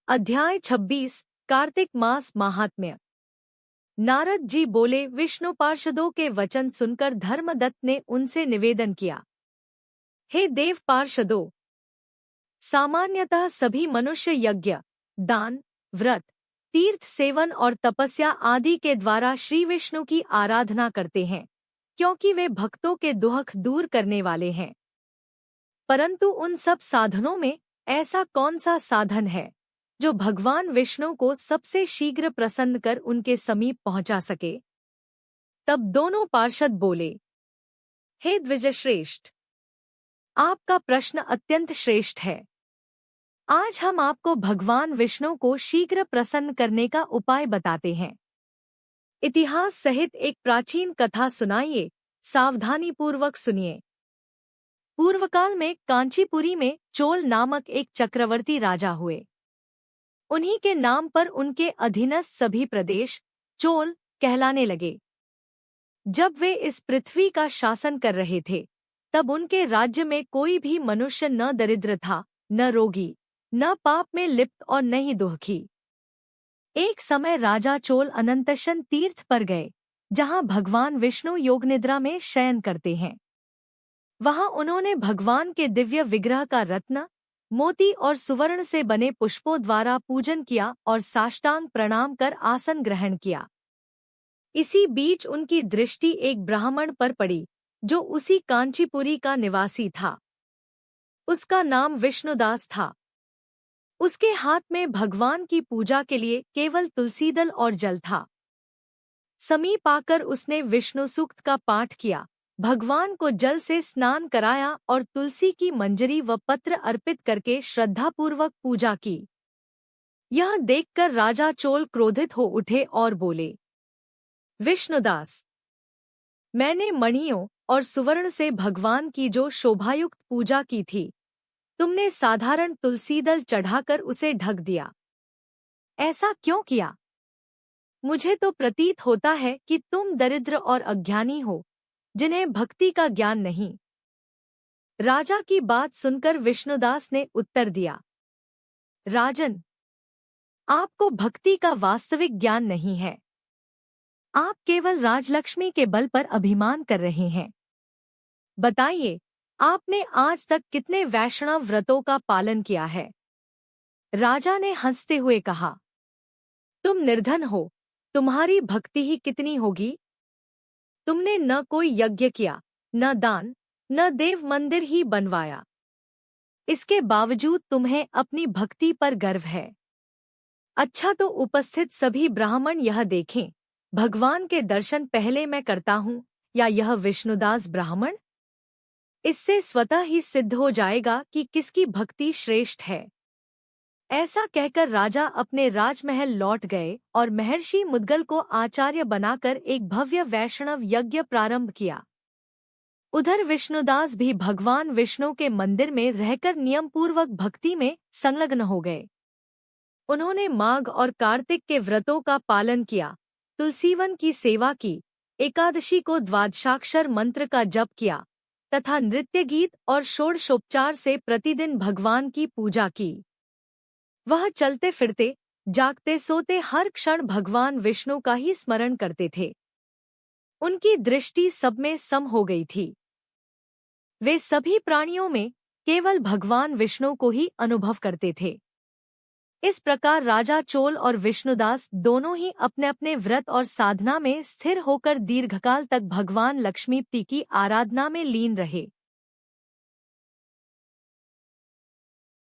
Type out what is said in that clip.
अध्याय 26 कार्तिक मास महात्म्य। नारद जी बोले, विष्णु पार्षदों के वचन सुनकर धर्मदत्त ने उनसे निवेदन किया, हे देव पार्षदों, सामान्यतः सभी मनुष्य यज्ञ, दान, व्रत, तीर्थ सेवन और तपस्या आदि के द्वारा श्री विष्णु की आराधना करते हैं, क्योंकि वे भक्तों के दुख दूर करने वाले हैं। परंतु उन सब साधनों में ऐसा कौन सा साधन है जो भगवान विष्णु को सबसे शीघ्र प्रसन्न कर उनके समीप पहुंचा सके? तब दोनों पार्षद बोले, हे द्विजश्रेष्ठ, आपका प्रश्न अत्यंत श्रेष्ठ है। आज हम आपको भगवान विष्णु को शीघ्र प्रसन्न करने का उपाय बताते हैं। इतिहास सहित एक प्राचीन कथा सुनाइए, सावधानीपूर्वक सुनिए। पूर्वकाल में कांचीपुरी में चोल नामक एक चक्रवर्ती राजा हुए। उन्हीं के नाम पर उनके अधीनस्थ सभी प्रदेश चोल कहलाने लगे। जब वे इस पृथ्वी का शासन कर रहे थे, तब उनके राज्य में कोई भी मनुष्य न दरिद्र था, न रोगी, न पाप में लिप्त और न ही दुखी। एक समय राजा चोल अनंतशन तीर्थ पर गए, जहां भगवान विष्णु योगनिद्रा में शयन करते हैं। वहां उन्होंने भगवान के दिव्य विग्रह का रत्न, मोती और सुवर्ण से बने पुष्पों द्वारा पूजन किया और साष्टांग प्रणाम कर आसन ग्रहण किया। इसी बीच उनकी दृष्टि एक ब्राह्मण पर पड़ी, जो उसी कांचीपुरी का निवासी था। उसका नाम विष्णुदास था। उसके हाथ में भगवान की पूजा के लिए केवल तुलसीदल और जल था। समीप आकर उसने विष्णु सूक्त का पाठ किया, भगवान को जल से स्नान कराया और तुलसी की मंजरी व पत्र अर्पित करके श्रद्धापूर्वक पूजा की। यह देखकर राजा चोल क्रोधित हो उठे और बोले, विष्णुदास, मैंने मणियों और सुवर्ण से भगवान की जो शोभायुक्त पूजा की थी, तुमने साधारण तुलसीदल चढ़ाकर उसे ढक दिया। ऐसा क्यों किया? मुझे तो प्रतीत होता है कि तुम दरिद्र और अज्ञानी हो, जिन्हें भक्ति का ज्ञान नहीं। राजा की बात सुनकर विष्णुदास ने उत्तर दिया, राजन, आपको भक्ति का वास्तविक ज्ञान नहीं है। आप केवल राजलक्ष्मी के बल पर अभिमान कर रहे हैं। बताइए, आपने आज तक कितने वैष्णव व्रतों का पालन किया है? राजा ने हंसते हुए कहा, तुम निर्धन हो, तुम्हारी भक्ति ही कितनी होगी? तुमने न कोई यज्ञ किया, न दान, न देव मंदिर ही बनवाया। इसके बावजूद तुम्हें अपनी भक्ति पर गर्व है। अच्छा, तो उपस्थित सभी ब्राह्मण यह देखें, भगवान के दर्शन पहले मैं करता हूँ या यह विष्णुदास ब्राह्मण? इससे स्वतः ही सिद्ध हो जाएगा कि किसकी भक्ति श्रेष्ठ है। ऐसा कहकर राजा अपने राजमहल लौट गए और महर्षि मुद्गल को आचार्य बनाकर एक भव्य वैष्णव यज्ञ प्रारंभ किया। उधर विष्णुदास भी भगवान विष्णु के मंदिर में रहकर नियमपूर्वक भक्ति में संलग्न हो गए। उन्होंने माघ और कार्तिक के व्रतों का पालन किया, तुलसीवन की सेवा की, एकादशी को द्वादशाक्षर मंत्र का जप किया तथा नृत्य गीत और षोडशोपचार से प्रतिदिन भगवान की पूजा की। वह चलते फिरते, जागते सोते हर क्षण भगवान विष्णु का ही स्मरण करते थे। उनकी दृष्टि सब में सम हो गई थी। वे सभी प्राणियों में केवल भगवान विष्णु को ही अनुभव करते थे। इस प्रकार राजा चोल और विष्णुदास दोनों ही अपने अपने व्रत और साधना में स्थिर होकर दीर्घकाल तक भगवान लक्ष्मीपति की आराधना में लीन रहे।